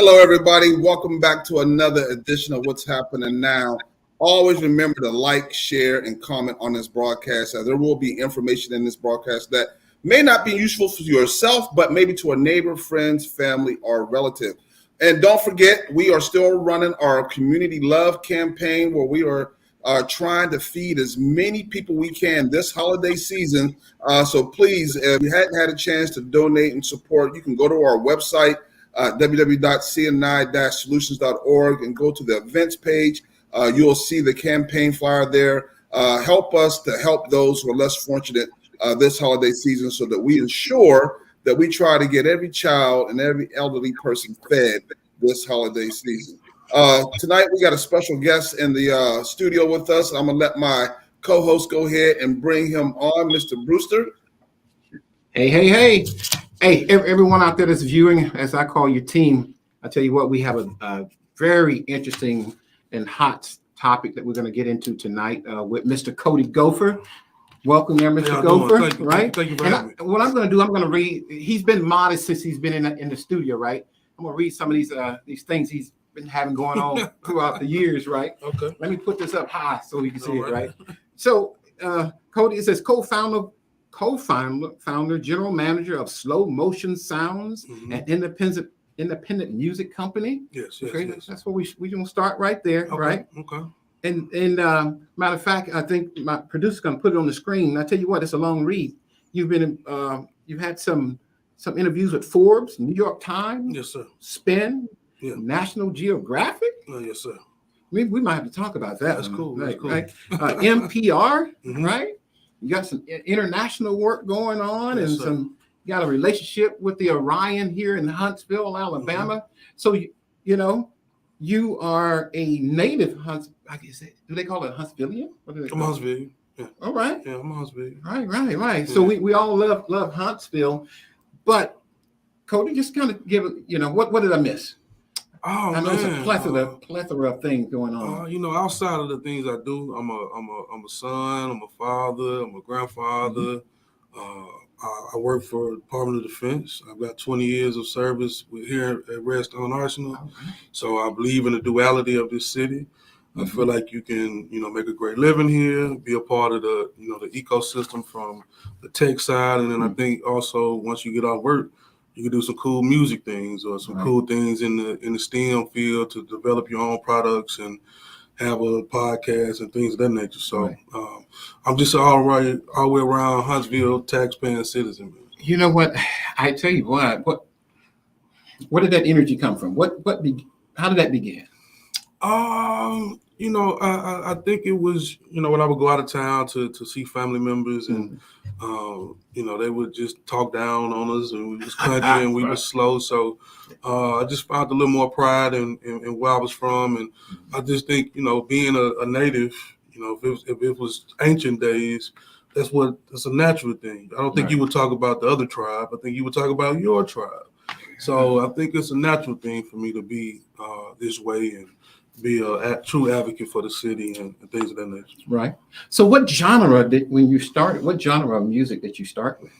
Hello, everybody. Welcome back to another edition of What's Happening Now. Always remember to like, share, and comment on this broadcast, as there will be information in this broadcast that may not be useful for yourself, but maybe to a neighbor, friends, family, or relative. And don't forget, we are still running our Community Love campaign where we are trying to feed as many people we can this holiday season. So please, if you hadn't had a chance to donate and support, you can go to our website, www.cni-solutions.org, and go to the events page. You'll see the campaign flyer there. Help us to help those who are less fortunate this holiday season so that we ensure that we try to get every child and every elderly person fed this holiday season. Tonight, we got a special guest in the studio with us. I'm going to let my co-host go ahead and bring him on, Mr. Brewster. Hey, everyone out there that's viewing, as I call your team, I tell you what, we have a very interesting and hot topic that we're going to get into tonight with Mr. Codie Gopher. Welcome there, Mr. Gopher. Thank you for having me. What I'm going to do, I'm going to read. He's been modest since he's been in the studio, right? I'm going to read some of these things he's been having going on throughout the years, right? Okay. Let me put this up high so you can see it, right? So, Codie, it says co-founder, general manager of Slow Motion Sounds, an independent music company. Yes. That's what we gonna start right there, Okay. right? Okay. And matter of fact, I think my producer's gonna put it on the screen. I tell you what, it's a long read. You've had some interviews with Forbes, New York Times, Yes, sir. Spin, National Geographic. Yes, sir. We might have to talk about that. That's cool. Right, That's cool. right. NPR, Mhm. right? You got some international work going on, Yes, and sir. you got a relationship with the Orion here in Huntsville, Alabama. So you are a native do they call it Huntsvillian? What do they I'm call it? Huntsville. Yeah. All right. Yeah, I'm Huntsville. Right. So we all love Huntsville, but Codie, just kind of give what did I miss? Oh, I know man. it's a plethora of things going on. Outside of the things I do, I'm a son, I'm a father, I'm a grandfather. I work for the Department of Defense. I've got 20 years of service here at Redstone Arsenal. All right. So I believe in the duality of this city. I feel like you can, make a great living here, be a part of the ecosystem from the tech side. And then I think also once you get off work, you can do some cool music things or some cool things in the STEM field to develop your own products and have a podcast and things of that nature. So I'm just all the way around Huntsville taxpaying citizen. You know what? I tell you what did that energy come from? How did that begin? I think it was, when I would go out of town to see family members and, they would just talk down on us and we was country and we was slow. So I just found a little more pride in where I was from. And I just think, being a native, if it was ancient days, that's a natural thing. I don't think you would talk about the other tribe. I think you would talk about your tribe. So I think it's a natural thing for me to be this way and be a true advocate for the city and things of that nature. Right. So what genre what genre of music did you start with?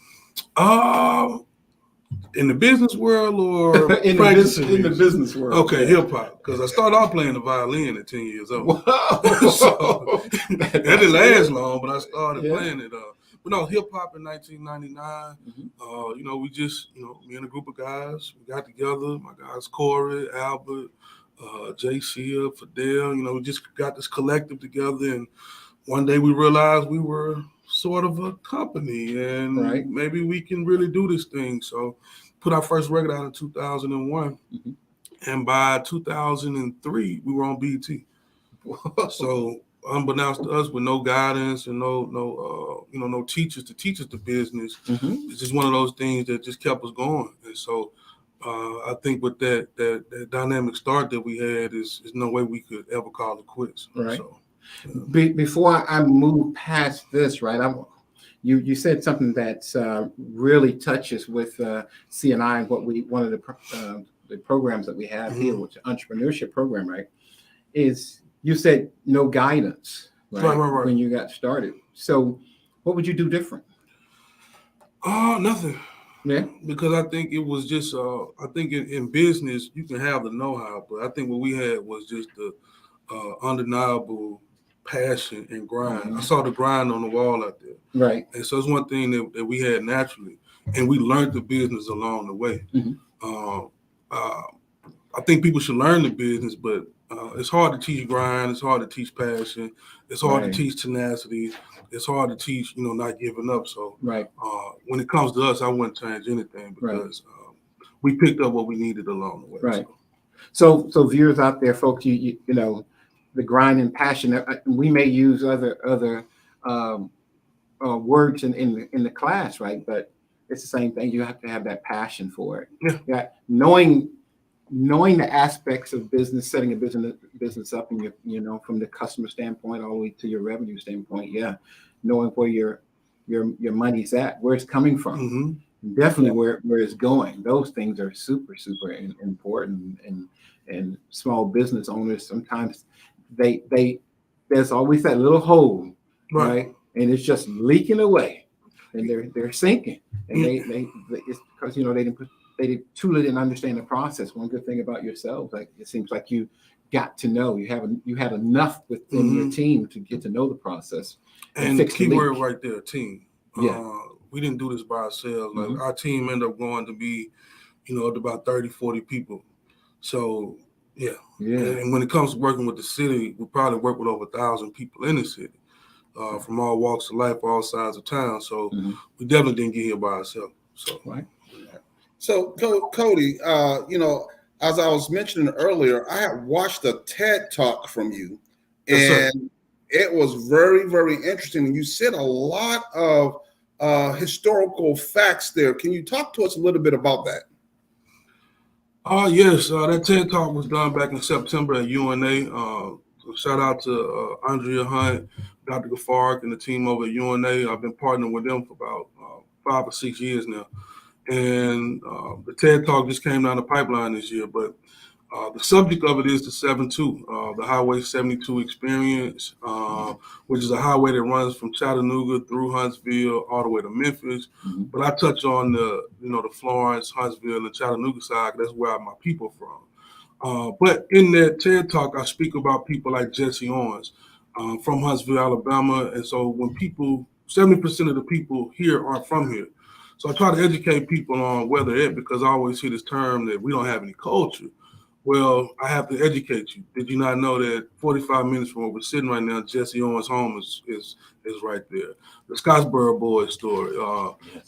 In the business world or in the business world? Okay, hip hop. Because I started off playing the violin at 10 years old. Wow. So that didn't last long, but I started playing it. But no, hip hop in 1999. We just, me and a group of guys, we got together. My guys, Corey, Albert, JC, Fidel, we just got this collective together, and one day we realized we were sort of a company and maybe we can really do this thing. So put our first record out in 2001, and by 2003 we were on BET. So unbeknownst to us, with no guidance and no teachers to teach us the business, it's just one of those things that just kept us going. And so I think with that dynamic start that we had is no way we could ever call it quits. Right. So, Before I move past this, right? You said something that really touches with CNI and one of the programs that we have here, which is entrepreneurship program, right? Is you said no guidance, right? When you got started. So what would you do different? Nothing. Yeah. Because I think it was just, I think in business, you can have the know-how, but I think what we had was just the undeniable passion and grind. Mm-hmm. I saw the grind on the wall out there. Right. And so it's one thing that we had naturally, and we learned the business along the way. Mm-hmm. I think people should learn the business, but it's hard to teach grind. It's hard to teach passion. It's hard Right. to teach tenacity. It's hard to teach, not giving up. So Right. When it comes to us, I wouldn't change anything because Right. We picked up what we needed along the way. Right. So viewers out there, folks, you know, the grind and passion. We may use other words in the class, right? But it's the same thing. You have to have that passion for it. Yeah. Yeah. Knowing the aspects of business, setting a business up, and from the customer standpoint all the way to your revenue standpoint. Yeah. Knowing where your money's at, where it's coming from. Mm-hmm. Definitely where it's going. Those things are super important, and small business owners sometimes there's always that little hole, right? And it's just leaking away, and they're sinking, and it's because they truly didn't understand the process. One good thing about yourself, like it seems like you got to know you had enough within your team to get to know the process and fix the key word right there, team. Yeah. We didn't do this by ourselves. Like Mm-hmm. our team ended up going to be, up to about 30, 40 people. So yeah. And when it comes to working with the city, we probably work with over 1,000 people in the city, from all walks of life, all sides of town. So we definitely didn't get here by ourselves. So right. So Codie, as I was mentioning earlier, I had watched a TED Talk from you, and it was very, very interesting. And you said a lot of historical facts there. Can you talk to us a little bit about that? Yes, that TED Talk was done back in September at UNA. Shout out to Andrea Hunt, Dr. Gopher, and the team over at UNA. I've been partnering with them for about 5 or 6 years now. And the TED Talk just came down the pipeline this year, but the subject of it is the 72, the Highway 72 experience, which is a highway that runs from Chattanooga through Huntsville all the way to Memphis. Mm-hmm. But I touch on the Florence, Huntsville, and Chattanooga side. That's where my people from. But in that TED Talk, I speak about people like Jesse Owens from Huntsville, Alabama. And so when 70% of the people here aren't from here. So I try to educate people on where they're at, because I always hear this term that we don't have any culture. Well, I have to educate you. Did you not know that 45 minutes from where we're sitting right now, Jesse Owens' home is right there? The Scottsboro Boys story.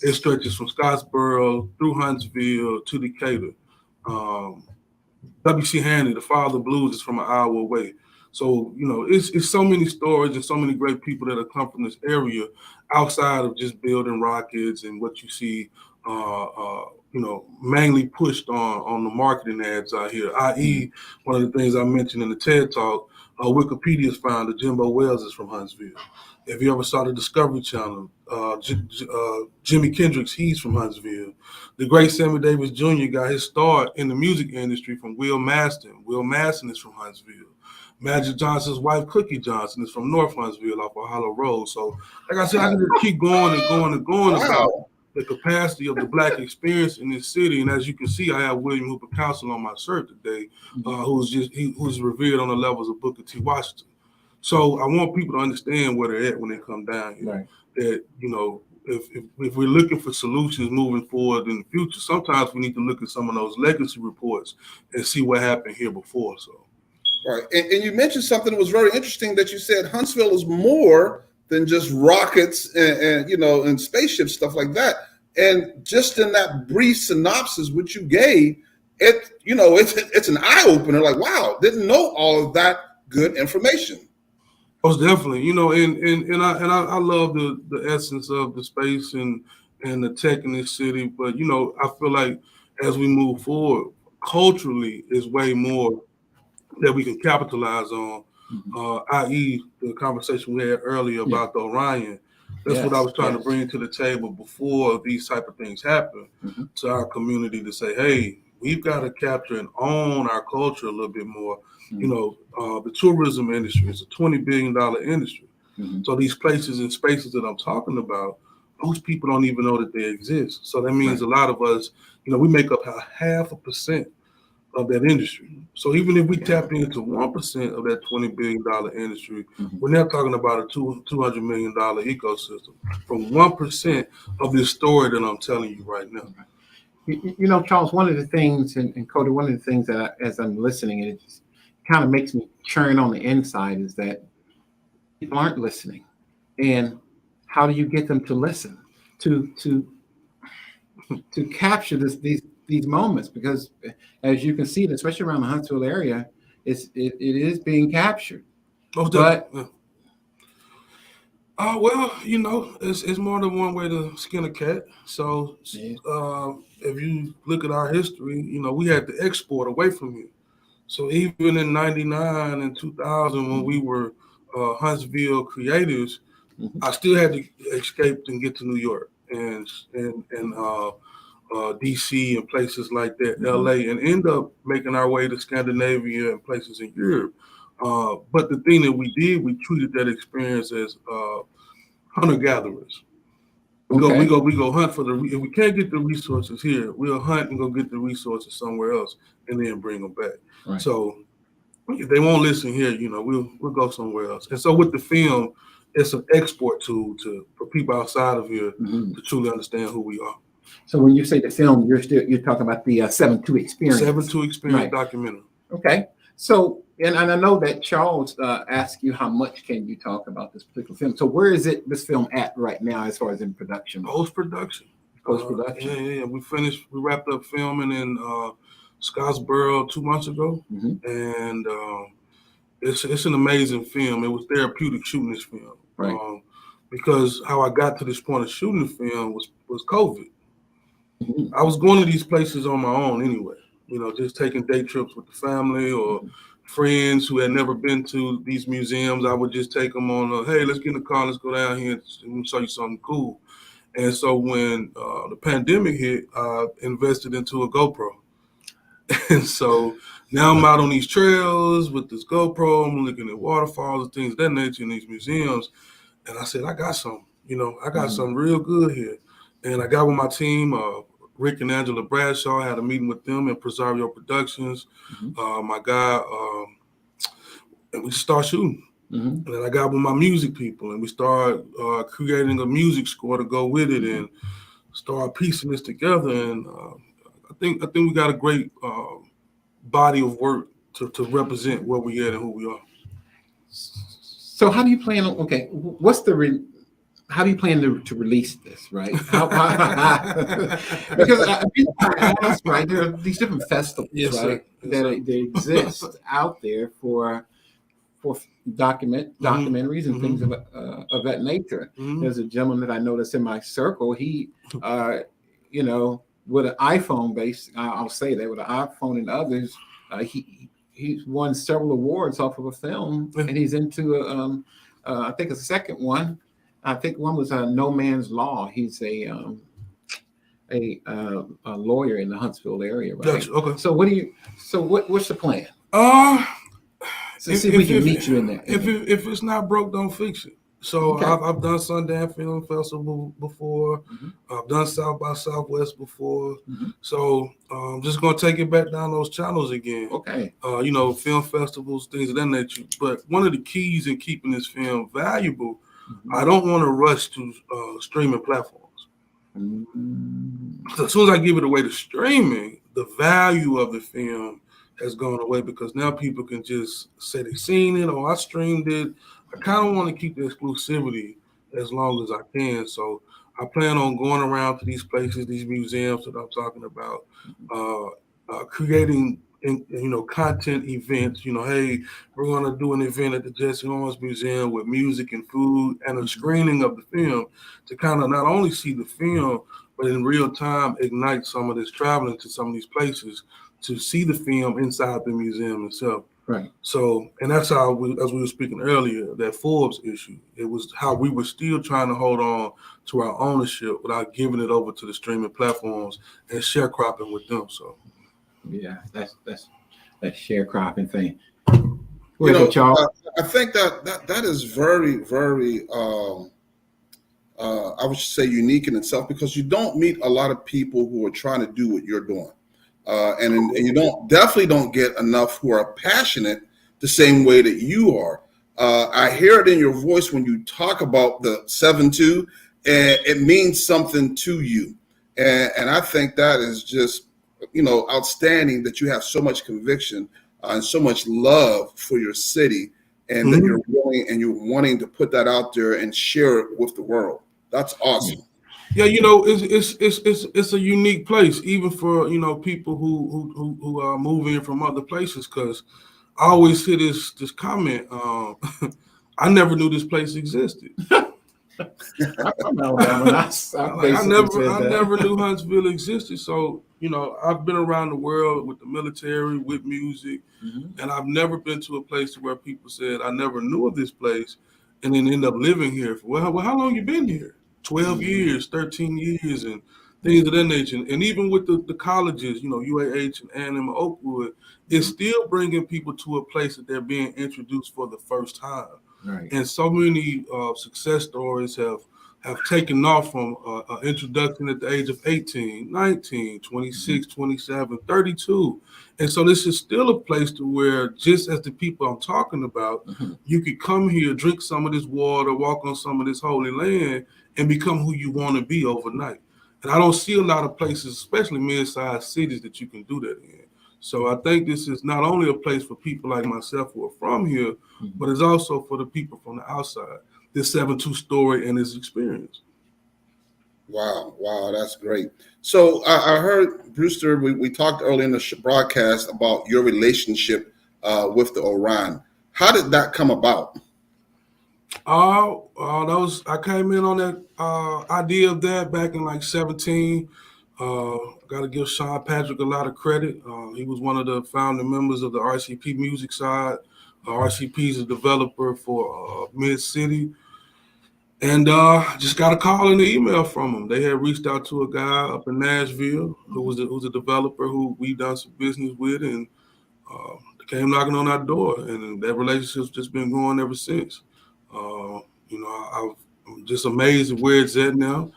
It stretches from Scottsboro through Huntsville to Decatur. W.C. Handy, the father of blues, is from an hour away. So, it's so many stories and so many great people that have come from this area outside of just building rockets and what you see, mainly pushed on the marketing ads out here, i.e. one of the things I mentioned in the TED Talk, Wikipedia's founder, Jimbo Wales, is from Huntsville. If you ever saw the Discovery Channel, Jimi Kendrix, he's from Huntsville. The great Sammy Davis Jr. got his start in the music industry from Will Maston. Will Maston is from Huntsville. Magic Johnson's wife, Cookie Johnson, is from North Huntsville off of Hollow Road. So, like I said, I can just keep going and going and going about the capacity of the Black experience in this city. And as you can see, I have William Hooper Council on my shirt today, who's revered on the levels of Booker T. Washington. So I want people to understand where they're at when they come down here. Right. That, if we're looking for solutions moving forward in the future, sometimes we need to look at some of those legacy reports and see what happened here before. So. Right. And you mentioned something that was very interesting, that you said Huntsville is more than just rockets and spaceships, stuff like that. And just in that brief synopsis which you gave, it's an eye opener. Like, wow, didn't know all of that good information. Most definitely, and I love the essence of the space and the tech in this city. But I feel like as we move forward, culturally is way more that we can capitalize on, i.e. the conversation we had earlier about the Orion. That's what I was trying to bring to the table before these type of things happen to our community, to say, hey, we've got to capture and own our culture a little bit more. The tourism industry is a $20 billion industry. So these places and spaces that I'm talking about, most people don't even know that they exist. So that means a lot of us, we make up 0.5% of that industry. So even if we tap into 1% of that $20 billion industry, we're now talking about a $200 million ecosystem from 1% of this story that I'm telling you right now. Charles, one of the things, and Codie, one of the things that as I'm listening, it just kind of makes me churn on the inside is that people aren't listening. And how do you get them to listen, to capture these moments? Because as you can see, especially around the Huntsville area, it is being captured. But it's more than one way to skin a cat. So if you look at our history, we had to export away from here. So even in 99 and 2000, when we were Huntsville creatives, I still had to escape and get to New York and DC and places like that, LA, and end up making our way to Scandinavia and places in Europe. But the thing that we did, we treated that experience as hunter gatherers. We go hunt for if we can't get the resources here, we'll hunt and go get the resources somewhere else and then bring them back. Right. So if they won't listen here, we'll go somewhere else. And so with the film, it's an export tool for people outside of here to truly understand who we are. So when you say the film, you're talking about the 7-2 experience. 7-2 experience documentary. Okay. So and I know that Charles asked you how much can you talk about this particular film. So where is this film at right now as far as in production? Post-production. Yeah. We wrapped up filming in Scottsboro 2 months ago. And it's an amazing film. It was therapeutic shooting this film. Right. Because how I got to this point of shooting the film was COVID. I was going to these places on my own anyway, just taking day trips with the family or friends who had never been to these museums. I would just take them on, hey, let's get in the car, let's go down here and show you something cool. And so when the pandemic hit, I invested into a GoPro. And so now I'm out on these trails with this GoPro, I'm looking at waterfalls and things of that nature in these museums. And I said, I got something, I got something real good here. And I got with my team, Rick and Angela Bradshaw. I had a meeting with them in Presario Productions, my guy, and we started shooting. And then I got with my music people, and we started creating a music score to go with it, and start piecing this together. And I think we got a great body of work to represent where we at and who we are. So how do you plan on? Okay, how do you plan to release this, right? Because right, there are these different festivals, right, that they exist out there for documentaries and things of that nature. There's a gentleman that I know that's in my circle. He, with an iPhone based, I'll say that with an iPhone and others, he's won several awards off of a film, and he's into I think a second one. I think one was No Man's Law. He's a lawyer in the Huntsville area, right? Gotcha. Okay. So what's the plan? So see if we can meet you in there. If it's not broke, don't fix it. So I've done Sundance Film Festival before. I've done South by Southwest before. So I'm just gonna take it back down those channels again. Okay. Film festivals, things of that nature. But one of the keys in keeping this film valuable, I don't want to rush to streaming platforms. So as soon as I give it away to streaming, the value of the film has gone away because now people can just say they've seen it or I streamed it. I kind of want to keep the exclusivity as long as I can. So I plan on going around to these places, these museums that I'm talking about, creating content events. Hey, we're going to do an event at the Jesse Owens Museum with music and food and a screening of the film to kind of not only see the film, but in real time ignite some of this traveling to some of these places to see the film inside the museum itself. Right. So, and that's how as we were speaking earlier, that Forbes issue, it was how we were still trying to hold on to our ownership without giving it over to the streaming platforms and sharecropping with them. So, yeah, that's that sharecropping thing. Charles? I think that is very, very I would say unique in itself, because you don't meet a lot of people who are trying to do what you're doing. And you definitely don't get enough who are passionate the same way that you are. I hear it in your voice when you talk about the 7-2, and it means something to you. And I think that is just, outstanding, that you have so much conviction and so much love for your city, and that you're willing and you're wanting to put that out there and share it with the world. That's awesome. Yeah, it's a unique place, even for people who move in from other places. Because I always hear this comment. I never knew this place existed. I'm from Alabama. I never knew Huntsville existed. So I've been around the world with the military, with music, and I've never been to a place where people said I never knew of this place, and then end up living here. Well, how long you been here? 12 years, 13 years, and things of that nature. And even with the colleges, UAH and A&M and Oakwood, it's still bringing people to a place that they're being introduced for the first time. Right. And so many success stories have taken off from introduction at the age of 18, 19, 26, 27, 32. And so this is still a place to where, just as the people I'm talking about, you could come here, drink some of this water, walk on some of this holy land, and become who you want to be overnight. And I don't see a lot of places, especially mid-sized cities, that you can do that in. So I think this is not only a place for people like myself who are from here, but it's also for the people from the outside. This 7-2 story and his experience. Wow, that's great. So I heard, Brewster, we talked earlier in the broadcast about your relationship with the Orion. How did that come about? I came in on that idea of that back in like 17. Got to give Sean Patrick a lot of credit. He was one of the founding members of the RCP music side. RCP is a developer for Mid-City. And just got a call and an email from him. They had reached out to a guy up in Nashville who's a developer who we done some business with, and they came knocking on our door, and that relationship's just been going ever since. I'm just amazed at where it's at now.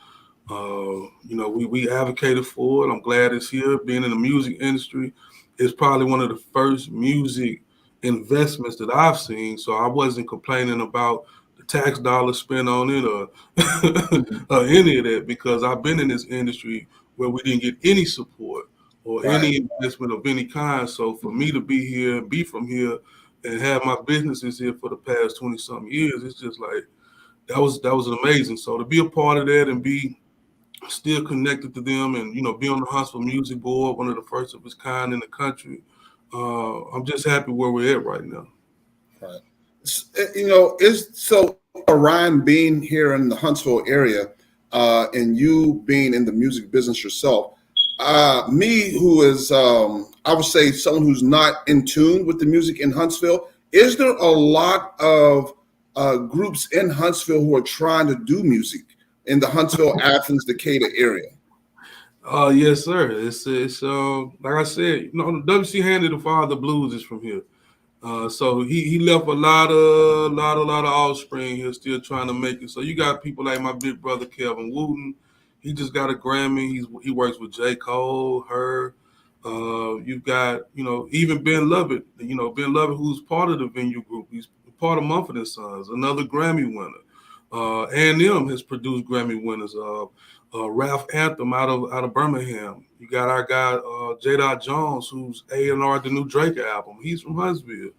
We advocated for it. I'm glad it's here. Being in the music industry, it's probably one of the first music investments that I've seen. So I wasn't complaining about the tax dollars spent on it or any of that, because I've been in this industry where we didn't get any support or any investment of any kind. So for me to be here and be from here and have my businesses here for the past 20-something years, it's just like that was amazing. So to be a part of that and be still connected to them, and be on the Huntsville Music Board, one of the first of its kind in the country. I'm just happy where we're at right now. Right. Is so Orion being here in the Huntsville area, and you being in the music business yourself, me who is I would say someone who's not in tune with the music in Huntsville, is there a lot of groups in Huntsville who are trying to do music in the Huntsville, Athens, Decatur area? Yes, sir. It's like I said, W.C. Handy, the father of blues, is from here. So he left a lot of offspring here still trying to make it. So you got people like my big brother Kelvin Wooten. He just got a Grammy. He works with J. Cole, her. You've got even Ben Lovett. Ben Lovett, who's part of the Venue Group. He's part of Mumford and Sons, another Grammy winner. A&M has produced Grammy winners. Ralph Anthem out of Birmingham. You got our guy J. Jones, who's A&R the new Drake album. He's from Huntsville.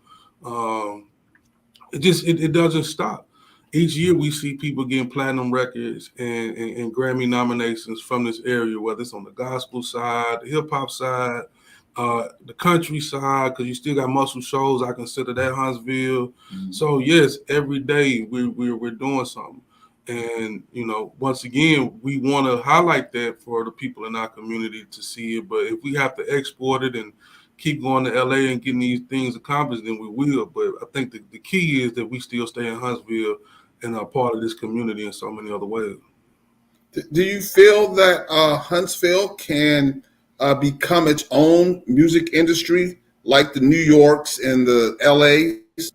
It doesn't stop. Each year we see people getting platinum records and Grammy nominations from this area, whether it's on the gospel side, the hip hop side, the country side, because you still got Muscle Shoals. I consider that Huntsville. So yes, every day we're doing something. And, once again, we want to highlight that for the people in our community to see it. But if we have to export it and keep going to LA and getting these things accomplished, then we will. But I think the key is that we still stay in Huntsville and are part of this community in so many other ways. Do you feel that Huntsville can become its own music industry like the New Yorks and the LAs?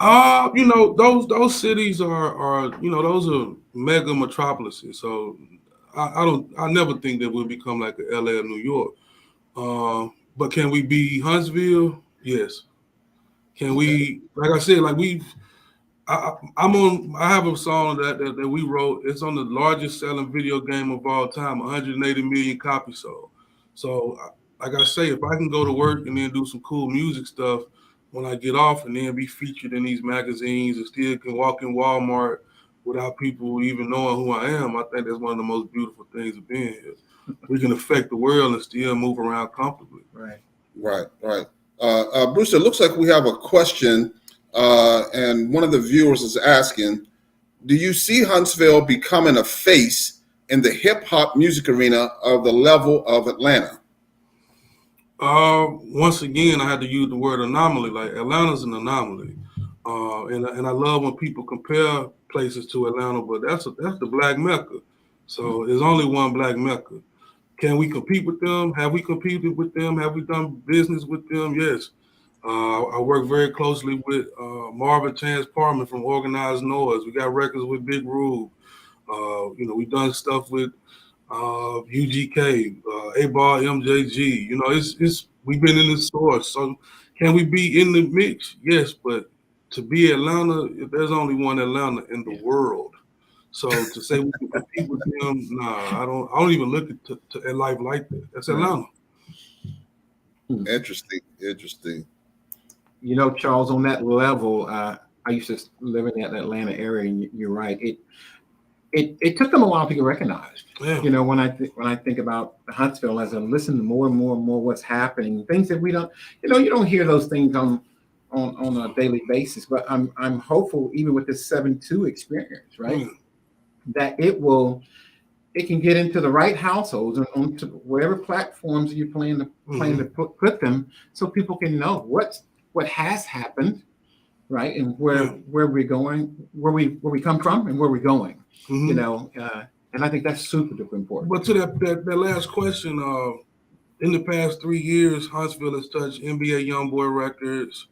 Those cities are those are mega metropolises. So I never think that we'll become like a LA or New York. But can we be Huntsville? Yes. Can we, like I said, like I have a song that we wrote. It's on the largest selling video game of all time, 180 million copies sold. So, like I say, if I can go to work and then do some cool music stuff when I get off, and then be featured in these magazines, and still can walk in Walmart without people even knowing who I am, I think that's one of the most beautiful things of being here. We can affect the world and still move around comfortably. Right. Bruce, it looks like we have a question, and one of the viewers is asking, do you see Huntsville becoming a face in the hip hop music arena of the level of Atlanta? Once again, I had to use the word anomaly. Like, Atlanta's an anomaly, and I love when people compare places to Atlanta, but that's the Black Mecca. So there's only one Black Mecca. Can we compete with them? Have we competed with them? Have we done business with them? Yes. I work very closely with Marvin Chance Parman from Organized Noise. We got records with Big Rube. We've done stuff with UGK, A-Ball, MJG. It's we've been in the store. So can we be in the mix? Yes, but to be Atlanta, there's only one Atlanta in the world. So to say we can compete with them, nah, I don't even look at life like that. That's Atlanta. Interesting. Charles, on that level, I used to live in that Atlanta area, and you're right. It took them a while to get recognized. Yeah. When I think about Huntsville, as I listen to more and more what's happening, things that we don't, you don't hear those things on a daily basis. But I'm hopeful, even with this 7-2 experience, right, that it can get into the right households and onto whatever platforms you plan to put them, so people can know what has happened, right, and where we're going, where we come from, and where we're going. And I think that's super duper important. But to that last question, in the past 3 years, Huntsville has touched NBA YoungBoy records,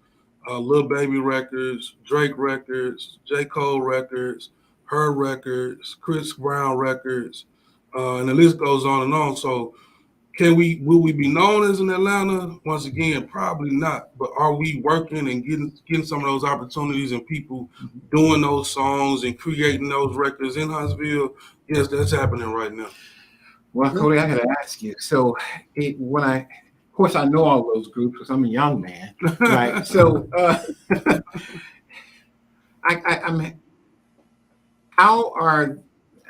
Lil Baby records, Drake records, J. Cole records, her records, Chris Brown records, and the list goes on and on. So will we be known as in Atlanta? Once again, probably not. But are we working and getting some of those opportunities and people doing those songs and creating those records in Huntsville? Yes, that's happening right now. Well, Codie, I got to ask you. So of course, I know all those groups because I'm a young man, right? So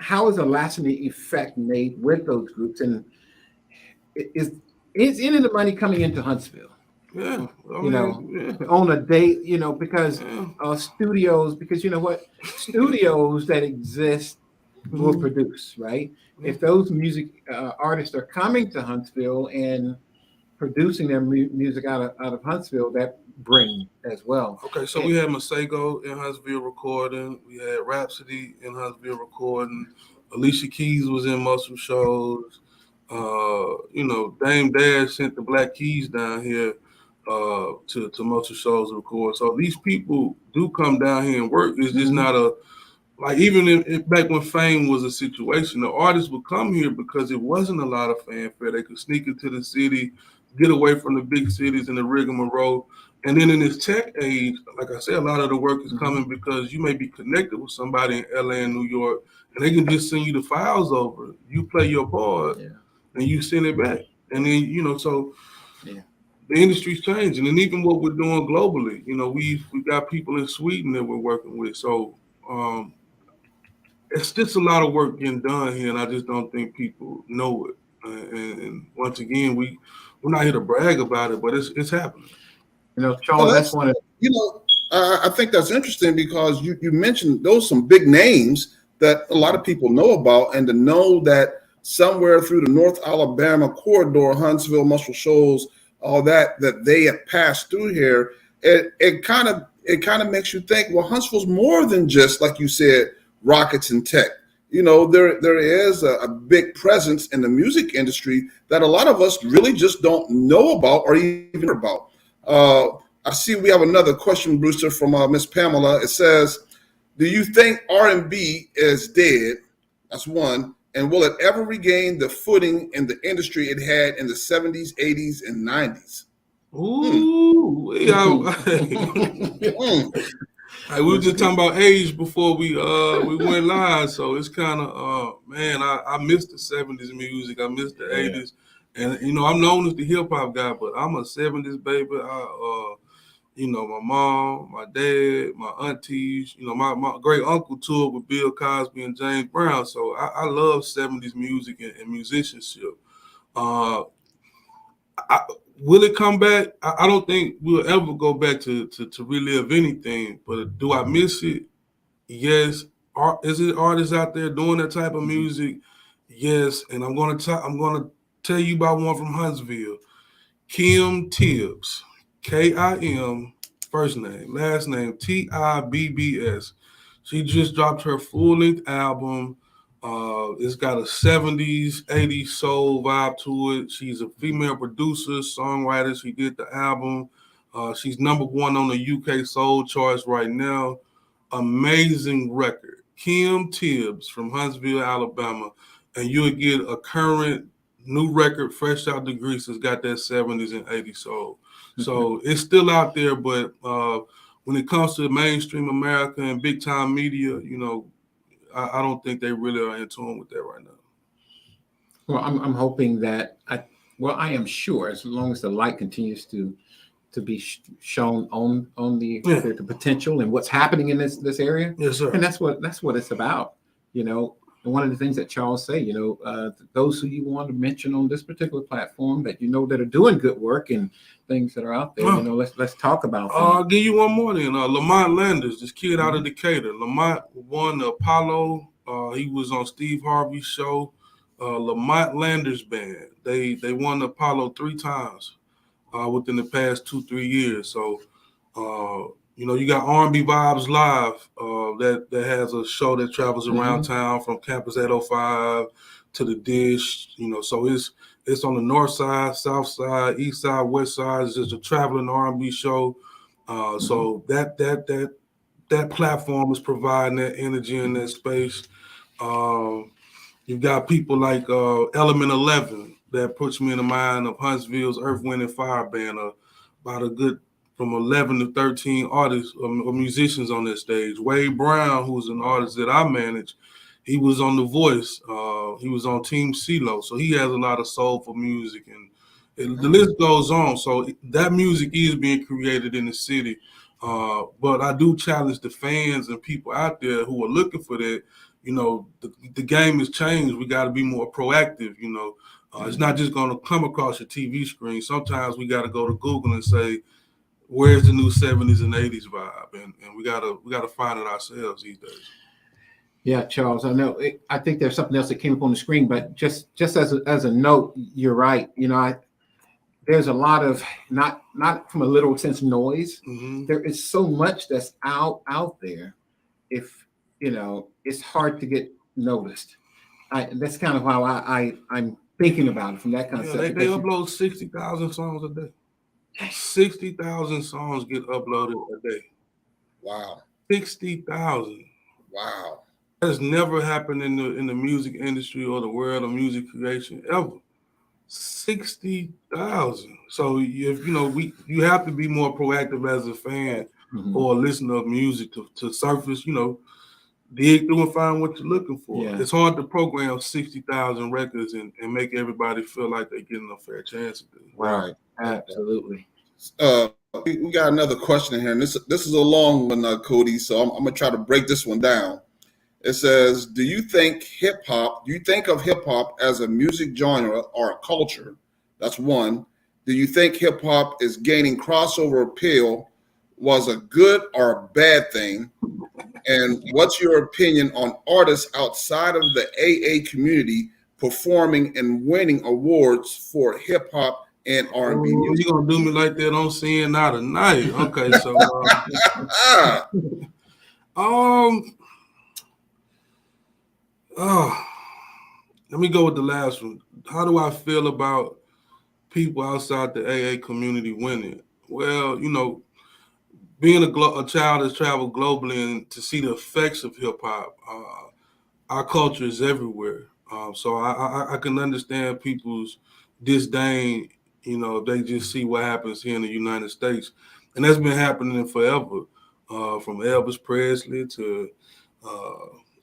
how is a lasting effect made with those groups, and is any of the money coming into Huntsville? Yeah, on a day, because studios, because studios that exist will produce, right? If those music artists are coming to Huntsville and producing their music out of Huntsville, that bring as well. Okay, so we had Masego in Huntsville recording. We had Rhapsody in Huntsville recording. Alicia Keys was in Muscle Shoals. Dame Dash sent the Black Keys down here to Muscle Shoals to record. So these people do come down here and work. It's just not even back when fame was a situation, the artists would come here because it wasn't a lot of fanfare. They could sneak into the city, get away from the big cities and the rigmarole. And then in this tech age, like I said, a lot of the work is coming because you may be connected with somebody in LA and New York, and they can just send you the files over. You play your part, and you send it back. And then, so the industry's changing. And even what we're doing globally, we've got people in Sweden that we're working with. So it's just a lot of work getting done here, and I just don't think people know it. And once again, we're not here to brag about it, but it's happening. Charles, that's one of I think that's interesting because you mentioned those some big names that a lot of people know about, and to know that somewhere through the North Alabama corridor, Huntsville, Muscle Shoals, all that they have passed through here, it kind of makes you think, well, Huntsville's more than just, like you said, rockets and tech. There is a big presence in the music industry that a lot of us really just don't know about or even hear about. I see we have another question, Brewster, from Miss Pamela. It says, Do you think R&B is dead? That's one. And will it ever regain the footing in the industry it had in the 70s, 80s, and 90s? Ooh, Hey, we were just talking about age before we went live, so it's kind of man, I miss the 70s music, I miss the 80s, and I'm known as the hip hop guy, but I'm a 70s baby. My mom, my dad, my aunties, my great uncle toured with Bill Cosby and James Brown, so I love 70s music and musicianship. Will it come back? I don't think we'll ever go back to relive anything. But do I miss it? Yes. Is it artists out there doing that type of music? Yes. And I'm gonna tell you about one from Huntsville, Kim Tibbs, Kim, first name, last name Tibbs. She just dropped her full length album. It's got a 70s, 80s soul vibe to it. She's a female producer, songwriter. She did the album. She's #1 on the UK soul charts right now. Amazing record. Kim Tibbs from Huntsville, Alabama. And you'll get a current new record fresh out the grease that's got that 70s and 80s soul. So it's still out there, but when it comes to mainstream America and big time media, I don't think they really are in tune with that right now. Well, I'm hoping that I am sure as long as the light continues to be shown on the potential and what's happening in this area. Yes, sir. And that's what it's about. And one of the things that Charles say, those who you want to mention on this particular platform that that are doing good work and things that are out there, let's talk about them. I'll give you one more then. Lamont Landers, this kid out of Decatur. Lamont won the Apollo. He was on Steve Harvey's show. Lamont Landers Band. They won the Apollo 3 times within the past 2-3 years. So you got R&B Vibes Live that has a show that travels around town from Campus 805 to the Dish. So it's on the north side, south side, east side, west side. It's just a traveling R&B show. So that platform is providing that energy in that space. You've got people like Element 11 that puts me in the mind of Huntsville's Earth, Wind, and Fire Band. About a good from 11 to 13 artists or musicians on that stage. Wade Brown, who's an artist that I manage, he was on The Voice. He was on Team CeeLo. So he has a lot of soulful music, and the list goes on. So that music is being created in the city. But I do challenge the fans and people out there who are looking for that. The game has changed. We got to be more proactive. It's not just going to come across your TV screen. Sometimes we got to go to Google and say, where's the new 70s and 80s vibe? And we gotta find it ourselves these days. Yeah, Charles, I know. I think there's something else that came up on the screen, but just as a note, you're right. There's a lot of not from a literal sense noise. There is so much that's out there. If it's hard to get noticed. That's kind of how I'm thinking about it from that concept. They upload 60,000 songs a day. 60,000 songs get uploaded a day. Wow. 60,000. Wow. That has never happened in the music industry or the world of music creation ever. 60,000. So you have to be more proactive as a fan or a listener of music to surface, dig through and find what you're looking for. Yeah. It's hard to program 60,000 records and make everybody feel like they're getting a fair chance at it. Right. Absolutely. We got another question in here, and this is a long one, Codie. So I'm gonna try to break this one down. It says, do you think of hip hop as a music genre or a culture? That's one. Do you think hip hop is gaining crossover appeal? Was a good or a bad thing? And what's your opinion on artists outside of the AA community performing and winning awards for hip hop and R&B music? You gonna do me like that on Seeing Now Tonight? Okay, so let me go with the last one. How do I feel about people outside the AA community winning? Well, being a child that's traveled globally and to see the effects of hip hop, our culture is everywhere. So I can understand people's disdain. You know, they just see what happens here in the United States, and that's been happening forever, from Elvis Presley to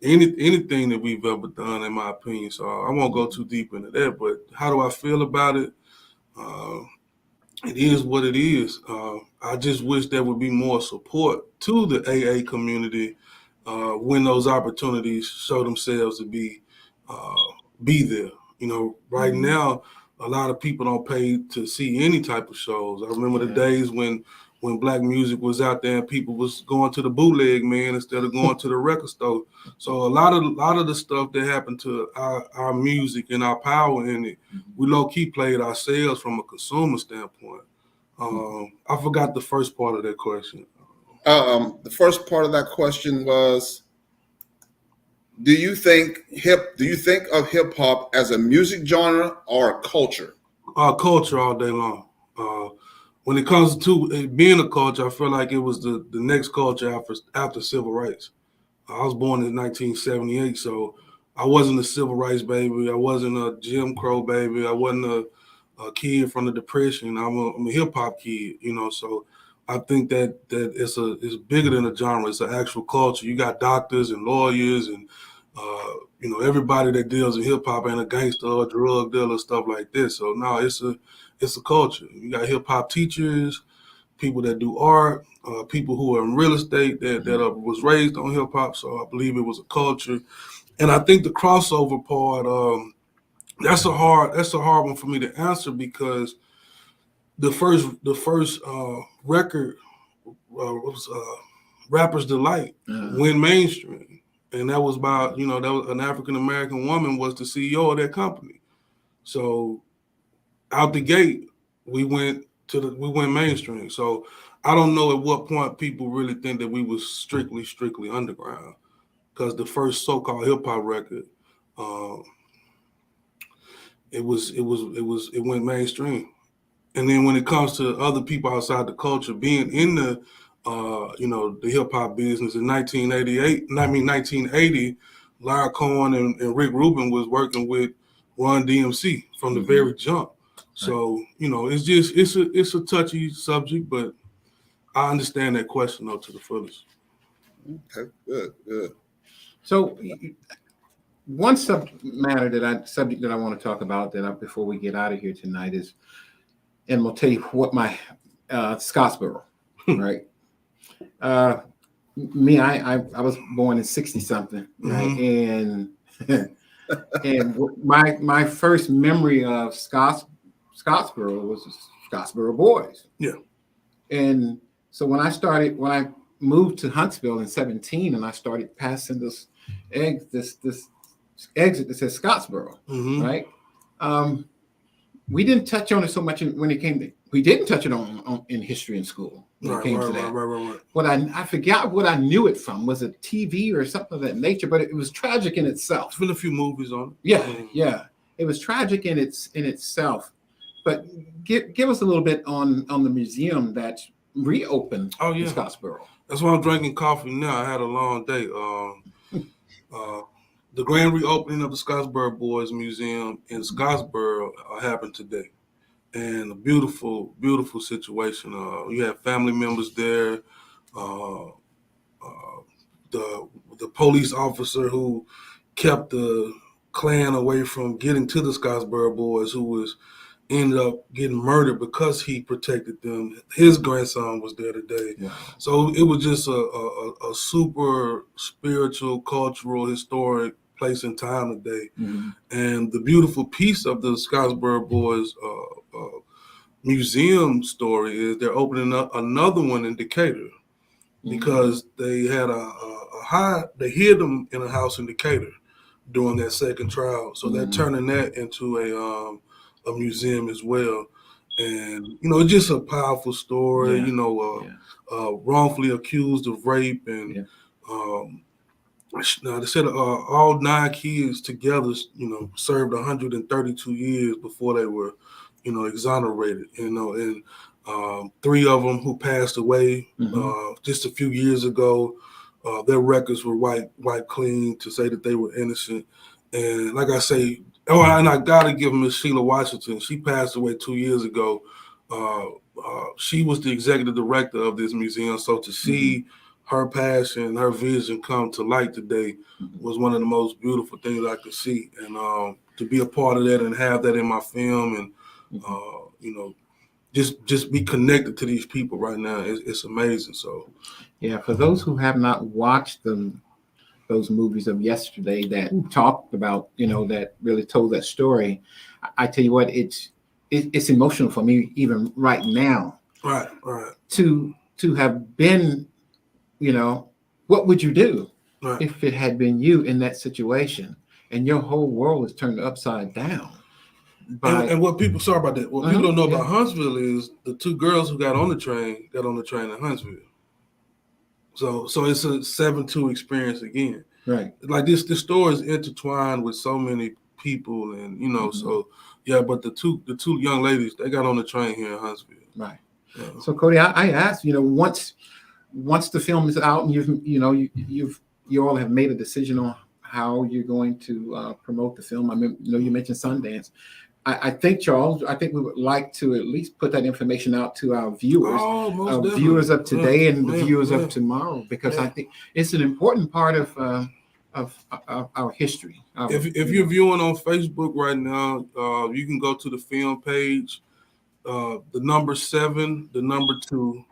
anything that we've ever done, in my opinion. So I won't go too deep into that. But how do I feel about it? Uh, it is what it is. I just wish there would be more support to the AA community when those opportunities show themselves to uh, be there. You know, right now, a lot of people don't pay to see any type of shows. I remember the days when black music was out there and people was going to the bootleg man instead of going to the record store. So a lot of the stuff that happened to our music and our power in it, we low key played ourselves from a consumer standpoint. I forgot the first part of that question. The first part of that question was, do you think of hip hop as a music genre or a culture? Culture all day long. When it comes to it being a culture, I feel like it was the next culture after civil rights. I was born in 1978, so I wasn't a civil rights baby. I wasn't a Jim Crow baby. I wasn't a kid from the Depression. I'm a hip hop kid, you know. So I think that it's bigger than a genre. It's an actual culture. You got doctors and lawyers and you know, everybody that deals in hip hop ain't a gangster or a drug dealer, stuff like this. So no, it's a culture. You got hip hop teachers, people that do art, people who are in real estate that was raised on hip hop. So I believe it was a culture, and I think the crossover part, that's a hard one for me to answer because the first record was Rapper's Delight went mainstream, and that was about, you know, that was an African American woman was the CEO of that company. So out the gate, we went mainstream. So I don't know at what point people really think that we was strictly underground, because the first so-called hip hop record, it went mainstream. And then when it comes to other people outside the culture being in the you know, the hip hop business in 1980, Larry Cohen and Rick Rubin was working with Run DMC from the very jump. So, you know, it's a touchy subject, but I understand that question though to the fullest. Okay, good. So one subject that I want to talk about before we get out of here tonight is, and we'll tell you what my Scottsboro, right? Me, I was born in 60 something, right? And and my first memory of Scottsboro was Scottsboro Boys. Yeah. And so when I moved to Huntsville in 17, and I started passing this exit that says Scottsboro, right? We didn't touch on it so much when it came to. We didn't touch it on in history in school when it came to that. Right. But I forgot what I knew it from. Was it TV or something of that nature? But it was tragic in itself. There's been a few movies on it. Yeah. It was tragic in itself. But give us a little bit on the museum that reopened in Scottsboro. That's why I'm drinking coffee now. I had a long day. The grand reopening of the Scottsboro Boys Museum in Scottsboro happened today, and a beautiful, beautiful situation. You have family members there. The police officer who kept the Klan away from getting to the Scottsboro Boys, who ended up getting murdered because he protected them. His grandson was there today. Wow. So it was just a super spiritual, cultural, historic place and time today. And the beautiful piece of the Scottsboro Boys museum story is they're opening up another one in Decatur, because they had they hid them in a house in Decatur during that second trial. So they're turning that into a museum as well. And, you know, it's just a powerful story, wrongfully accused of rape. And they said all 9 kids together, you know, served 132 years before they were, you know, exonerated, you know. And 3 of them who passed away just a few years ago. Their records were wiped clean to say that they were innocent. And like I say, and I got to give Miss Sheila Washington. She passed away 2 years ago. She was the executive director of this museum. So to see her passion, her vision come to light today was one of the most beautiful things I could see. And to be a part of that and have that in my film and, just be connected to these people right now. It's amazing. So, yeah, for those who have not watched those movies of yesterday that talked about, that really told that story, I tell you what, it's emotional for me even right now. Right. To have been, what would you do if it had been you in that situation and your whole world was turned upside down? And what people, sorry about that. What people don't know about Huntsville is the 2 girls who got on the train in Huntsville. So it's a 7-2 experience again. Right. Like this story is intertwined with so many people, and so yeah. But the two young ladies, they got on the train here in Huntsville. Right. Yeah. So Codie, I asked, once the film is out and you all have made a decision on how you're going to promote the film. I mean, you mentioned Sundance. I think, Charles, we would like to at least put that information out to our viewers, viewers of today and the viewers of tomorrow, because I think it's an important part of our history. If you're viewing on Facebook right now, you can go to the film page, the number 7, the number 2,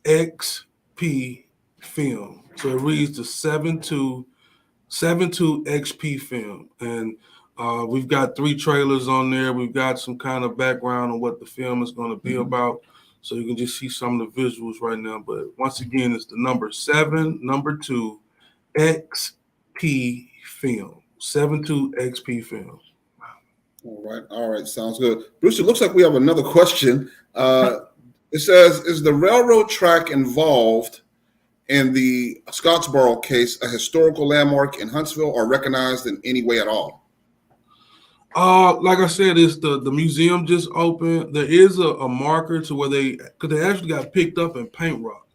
XP film. So it reads the 72 XP film, and we've got 3 trailers on there. We've got some kind of background on what the film is going to be about, so you can just see some of the visuals right now. But once again, it's the number 7, number 2, XP film, 72 XP film. All right, sounds good. Bruce, it looks like we have another question. It says, is the railroad track involved in the Scottsboro case a historical landmark in Huntsville or recognized in any way at all? Like I said, it's the museum just opened. There is a marker to where because they actually got picked up in paint rock,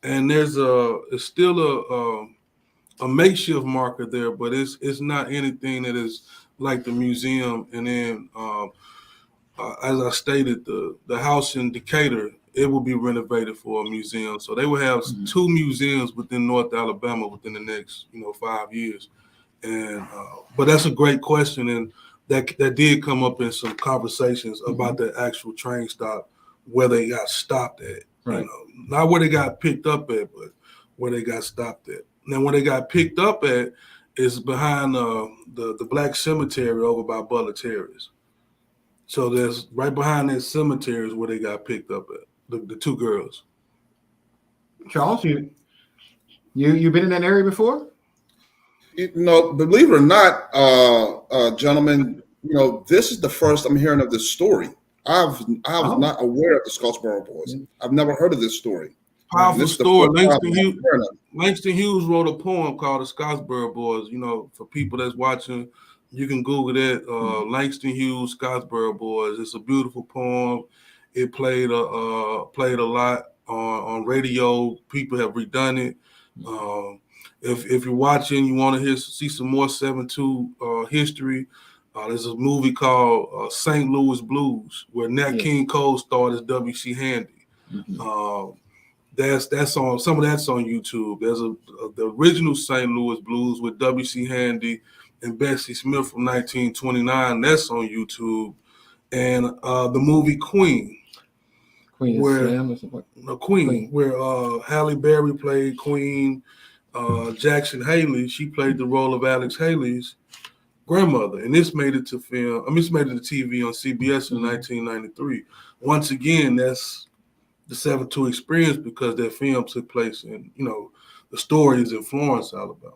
and it's still a makeshift marker there, but it's not anything that is like the museum. And then, as I stated, the house in Decatur, it will be renovated for a museum. So they will have 2 museums within North Alabama within the next 5 years. And but that's a great question, and that did come up in some conversations about the actual train stop, where they got stopped at. Right. Not where they got picked up at, but where they got stopped at. Now, where they got picked up at is behind the Black Cemetery over by Butler Terrace. So there's right behind that cemetery is where they got picked up at, the 2 girls. Charles, you been in that area before? Believe it or not, gentlemen, this is the first I'm hearing of this story. I was not aware of the Scottsboro Boys. I've never heard of this story. Powerful story. Langston Hughes wrote a poem called The Scottsboro Boys. For people that's watching, you can Google that. Langston Hughes, Scottsboro Boys. It's a beautiful poem. It played a lot on radio. People have redone it. If you're watching, you want to see some more 7-2 history. There's a movie called St. Louis Blues, where Nat King Cole starred as W.C. Handy. That's on, some of that's on YouTube. There's the original St. Louis Blues with W.C. Handy and Bessie Smith from 1929. That's on YouTube. And the movie Queen. Where Halle Berry played Queen. Jackson Haley, she played the role of Alex Haley's grandmother, and this made it to film. This made it to TV on CBS in 1993. Once again, that's the 7-2 experience, because that film took place in, the story is in Florence, Alabama.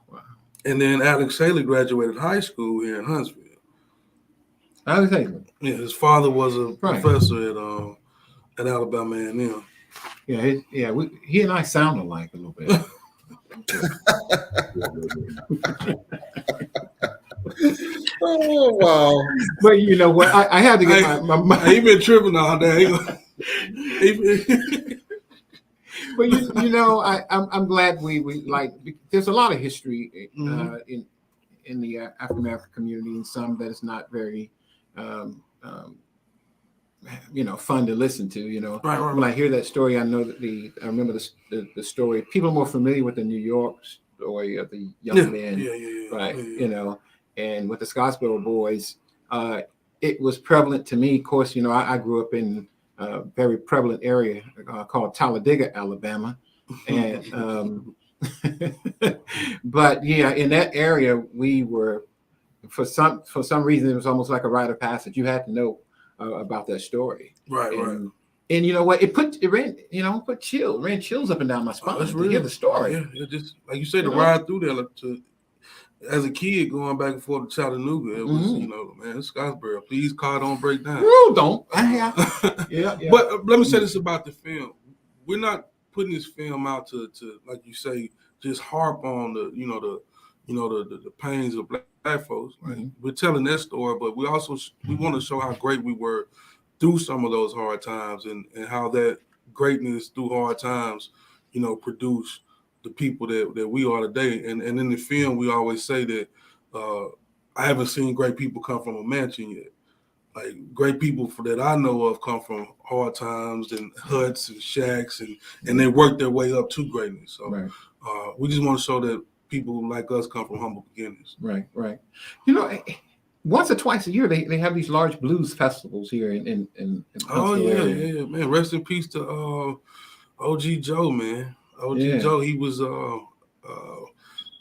Wow. And then Alex Haley graduated high school here in Huntsville. Alex Haley? Yeah, his father was a professor at Alabama A&M. Yeah, he and I sound alike a little bit. Oh wow! But you know what? I had to get my he been tripping all day. But I'm glad we like. There's a lot of history in the African American community, and some that is not very, fun to listen to. Right. When I hear that story, I know that I remember the story. People are more familiar with the New York story of the young men, right? Yeah. And with the Scottsboro boys, it was prevalent to me. Of course, I grew up in a very prevalent area called Talladega, Alabama, and but yeah, in that area, we were for some reason it was almost like a rite of passage. You had to know about that story, right. And you know what? It ran chills up and down my spine to hear the story. Yeah, just like you said, to ride through there as a kid going back and forth to Chattanooga, it was, man, Scottsboro, please, car don't break down. Don't. Yeah. But let me say this about the film. We're not putting this film out to like you say, just harp on the pains of black folks. Right? We're telling that story, but we want to show how great we were through some of those hard times and how that greatness through hard times, produced the people that we are today. And in the film, we always say that I haven't seen great people come from a mansion yet. Like great people that I know of come from hard times and huts and shacks and they work their way up to greatness. So we just want to show that people like us come from humble beginnings. Right. Once or twice a year, they have these large blues festivals here in yeah, man. Rest in peace to OG Joe, man. Joe, he was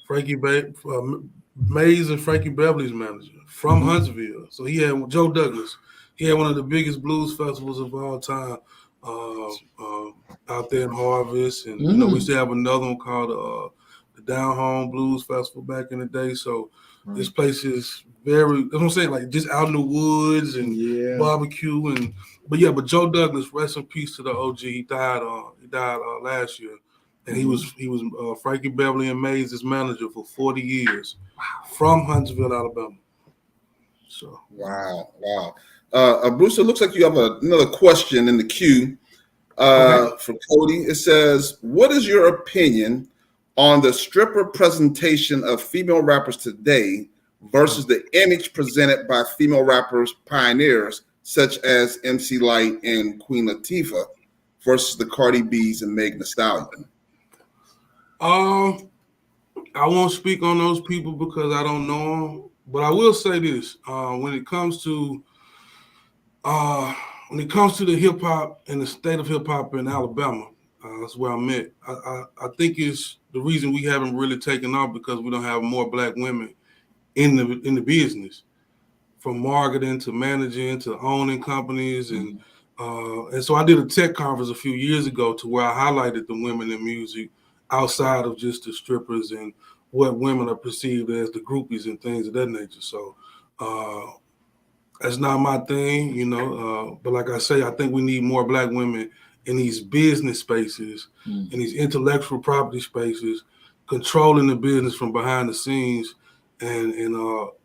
Frankie Mays and Frankie Beverly's manager from Huntsville. So he had Joe Douglas. He had one of the biggest blues festivals of all time out there in Harvest, and we used to have another one called the Down Home Blues Festival back in the day. So this place is very, that's what I'm saying, like just out in the woods and barbecue but Joe Douglas, rest in peace to the OG. He died last year, and he was Frankie Beverly and Mays' manager for 40 years from Huntsville, Alabama. So wow. Bruce, it looks like you have another question in the queue for Codie. It says, "What is your opinion on the stripper presentation of female rappers today versus the image presented by female rappers pioneers such as MC Lyte and Queen Latifah versus the Cardi B's and Meg Thee Stallion?" I won't speak on those people because I don't know them, but I will say this: when it comes to the hip hop and the state of hip hop in Alabama, that's where I'm at. I think it's the reason we haven't really taken off because we don't have more black women in the business, from marketing to managing to owning companies, and so I did a tech conference a few years ago to where I highlighted the women in music outside of just the strippers and what women are perceived as the groupies and things of that nature. So that's not my thing, but like I say, I think we need more black women in these business spaces, in these intellectual property spaces, controlling the business from behind the scenes, and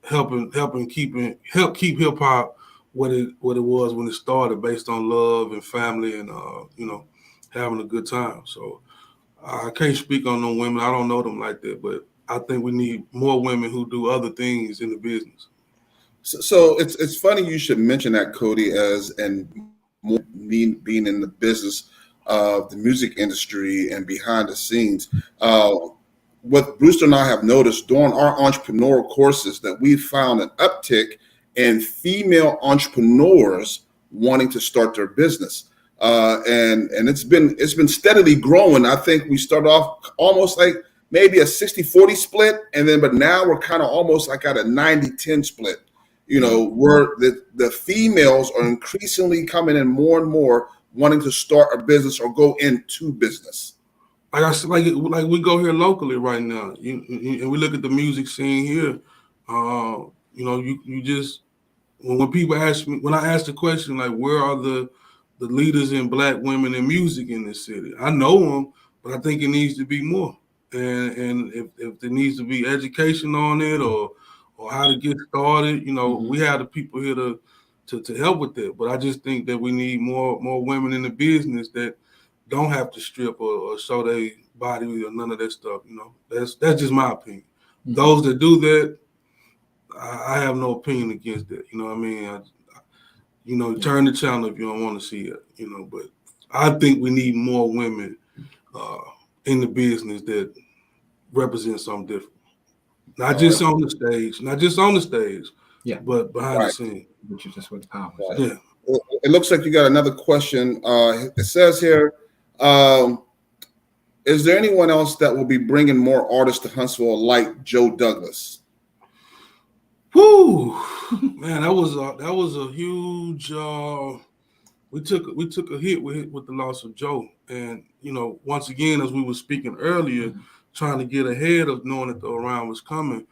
helping keep hip hop what it was when it started, based on love and family and having a good time. So I can't speak on no women. I don't know them like that, but I think we need more women who do other things in the business. So it's funny you should mention that, Codie, being in the business of the music industry and behind the scenes. What Brewster and I have noticed during our entrepreneurial courses that we found an uptick in female entrepreneurs wanting to start their business. And it's been steadily growing. I think we started off almost like maybe a 60-40 split, but now we're kind of almost like at a 90-10 split. Where the females are increasingly coming in more and more wanting to start a business or go into business. Like I said, like we go here locally right now, and we look at the music scene here. You just when people ask me, when I ask the question like, where are the leaders in black women in music in this city? I know them, but I think it needs to be more. And if there needs to be education on it or how to get started, we have the people here to to help with that. But I just think that we need more women in the business that don't have to strip or show their body or none of that stuff. You know, that's just my opinion. Mm-hmm. Those that do that, I have no opinion against that. You know what I mean? Turn the channel if you don't want to see it. You know, but I think we need more women in the business that represent something different. Not just on the stage, yeah, but behind the scenes. Which is just what the power is. Yeah. It looks like you got another question. It says here, is there anyone else that will be bringing more artists to Huntsville like Joe Douglas? Whoo, man, that was a huge. We took a hit with the loss of Joe, and once again, as we were speaking earlier, trying to get ahead of knowing that the Orion was coming.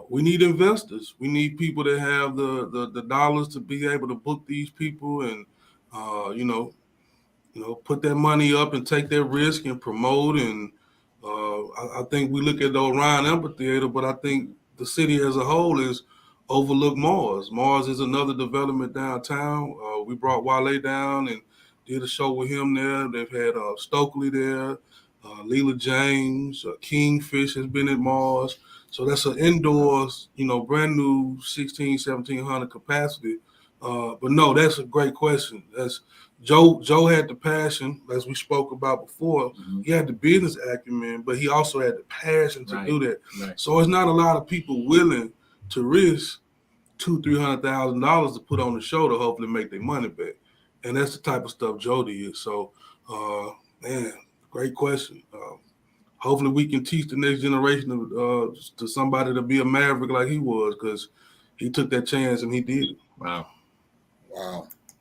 We need investors. We need people that have the dollars to be able to book these people and put that money up and take that risk and promote. And I think we look at the Orion Amphitheater, but I think the city as a whole is overlooked Mars. Mars is another development downtown. We brought Wale down and did a show with him there. They've had Stokely there, Leela James, Kingfish has been at Mars. So that's an indoors, brand new 1,700 capacity. But no, that's a great question. That's Joe had the passion, as we spoke about before. Mm-hmm. He had the business acumen, but he also had the passion to do that. Right. So it's not a lot of people willing to risk $200,000-$300,000 to put on the show to hopefully make their money back. And that's the type of stuff Joe did. So, man, great question. Hopefully we can teach the next generation to somebody to be a maverick like he was, because he took that chance and he did it. Wow.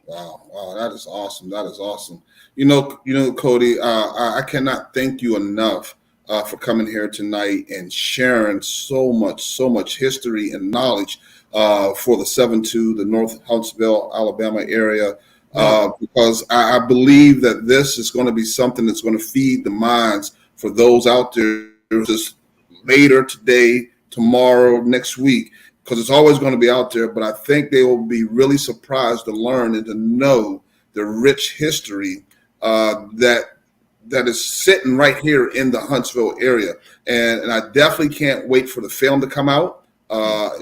That is awesome. That is awesome. Codie, I cannot thank you enough for coming here tonight and sharing so much history and knowledge for the 7-2, the North Huntsville, Alabama area, because I believe that this is going to be something that's going to feed the minds for those out there just later today, tomorrow, next week, because it's always going to be out there. But I think they will be really surprised to learn and to know the rich history that is sitting right here in the Huntsville area. And I definitely can't wait for the film to come out. I'm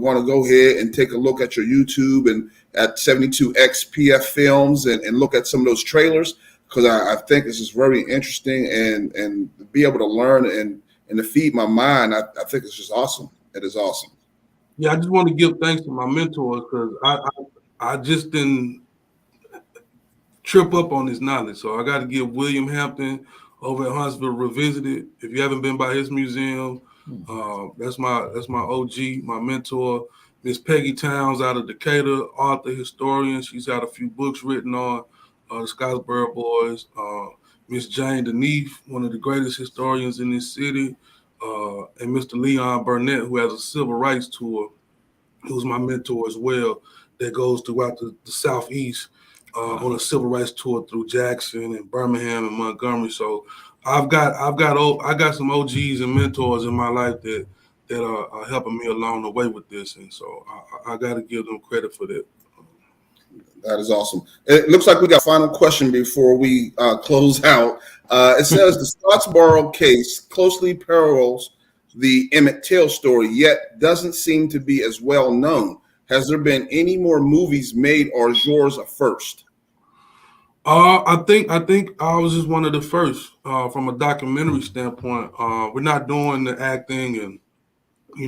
going to go ahead and take a look at your YouTube and at 72XPF Films and look at some of those trailers, because I think this is very interesting and be able to learn and to feed my mind. I think it's just awesome. It is awesome. Yeah, I just want to give thanks to my mentors, because I just didn't trip up on this knowledge. So I got to give William Hampton over at Huntsville Revisited. If you haven't been by his museum, that's my OG, my mentor. Miss Peggy Towns out of Decatur, author, historian. She's got a few books written on the Scottsboro Boys. Miss Jane DeNeef, one of the greatest historians in this city. And Mr. Leon Burnett, who has a civil rights tour, who's my mentor as well, that goes throughout the Southeast on a civil rights tour through Jackson and Birmingham and Montgomery. So I got some OGs and mentors in my life that are helping me along the way with this, and so I got to give them credit for that. That is awesome. It looks like we got a final question before we close out. It says the Scottsboro case closely parallels the Emmett Till story, yet doesn't seem to be as well known. Has there been any more movies made, or is yours a first? I think I was just one of the first from a documentary standpoint. We're not doing the acting and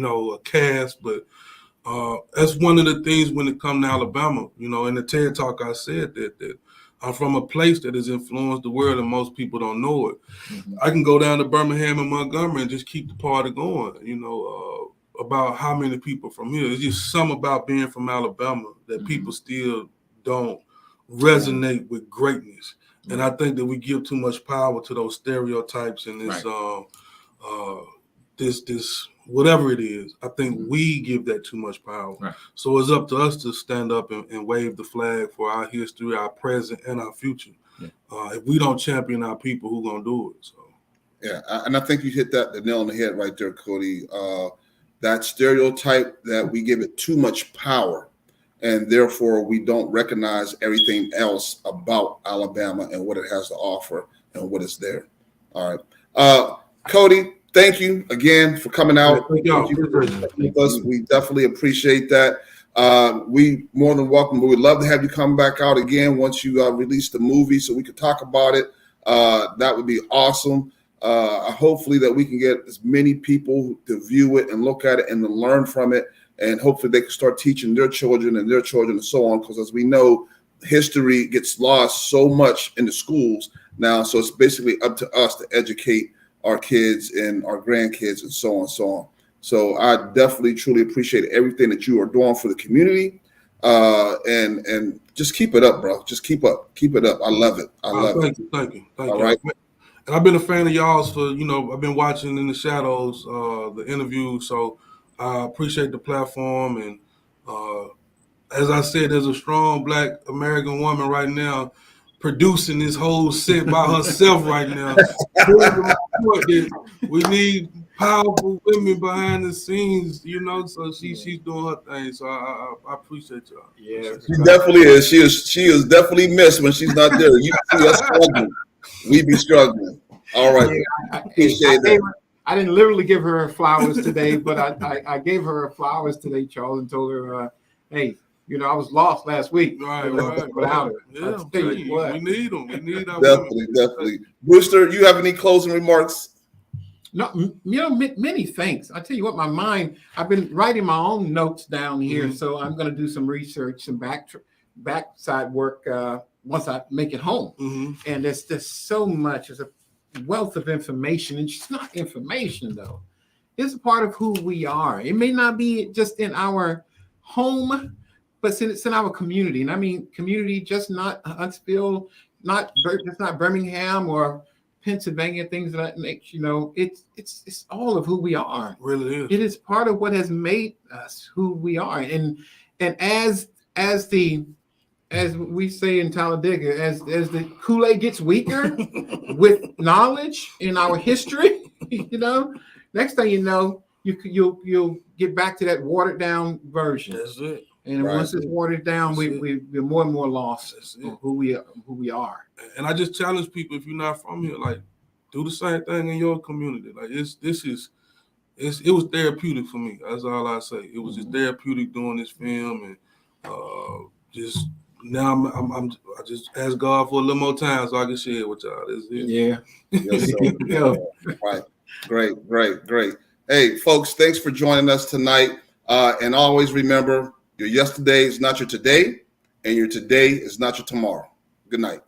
a cast, but that's one of the things when it comes to Alabama. In the TED Talk, I said that I'm from a place that has influenced the world and most people don't know it. Mm-hmm. I can go down to Birmingham and Montgomery and just keep the party going, about how many people from here. It's just something about being from Alabama that people still don't resonate with greatness. And I think that we give too much power to those stereotypes and this this whatever it is. I think we give that too much power. Right. So it's up to us to stand up and wave the flag for our history, our present, and our future. Yeah. If we don't champion our people, who's gonna do it? So yeah, and I think you hit the nail on the head right there, Codie. That stereotype that we give it too much power. and therefore we don't recognize everything else about Alabama and what it has to offer and what is there. All right. Codie, thank you again for coming out. Thank y'all. With us. We definitely appreciate that. We more than welcome. We would love to have you come back out again once you release the movie so we could talk about it. That would be awesome. Hopefully that we can get as many people to view it and look at it and to learn from it. And hopefully they can start teaching their children and so on. Because as we know, history gets lost so much in the schools now. So it's basically up to us to educate our kids and our grandkids and so on and so on. So I definitely, truly appreciate everything that you are doing for the community. And just keep it up, bro. Just keep up. Keep it up. I love it. I love it. Thank you. All right. And I've been a fan of y'all's for, I've been watching in the shadows, the interview. So I appreciate the platform. And as I said, there's a strong Black American woman right now producing this whole set by herself right now. We need powerful women behind the scenes, so she's doing her thing. So I appreciate y'all. Yeah. She definitely is. She is definitely missed when she's not there. You see us struggling. We be struggling. All right. Yeah, Appreciate that. I didn't literally give her flowers today, but I gave her flowers today, Charles, and told her, hey, I was lost last week. Right. Without her. Yeah, we need them. We need our Definitely. Brewster, you have any closing remarks? No, many thanks. I tell you what, I've been writing my own notes down here, so I'm going to do some research, some backside work once I make it home. And there's just so much. There's a wealth of information, and it's not information though. It's a part of who we are. It may not be just in our home, but it's in our community. And I mean community, just not Huntsville, just not Birmingham or Pennsylvania, things of that nature. It's all of who we are. It really is. It is part of what has made us who we are. And as we say in Talladega, as the Kool-Aid gets weaker with knowledge in our history, next thing you know, you'll get back to that watered down version. That's it. And once it's watered down, we're more and more lost on who we are. And I just challenge people, if you're not from here, like, do the same thing in your community. Like, it was therapeutic for me. That's all I say. It was just therapeutic doing this film, and just now I just ask God for a little more time so I can share it with y'all. That's it. Yeah. Yes, sir. Right. Great. Hey, folks, thanks for joining us tonight. And always remember, your yesterday is not your today, and your today is not your tomorrow. Good night.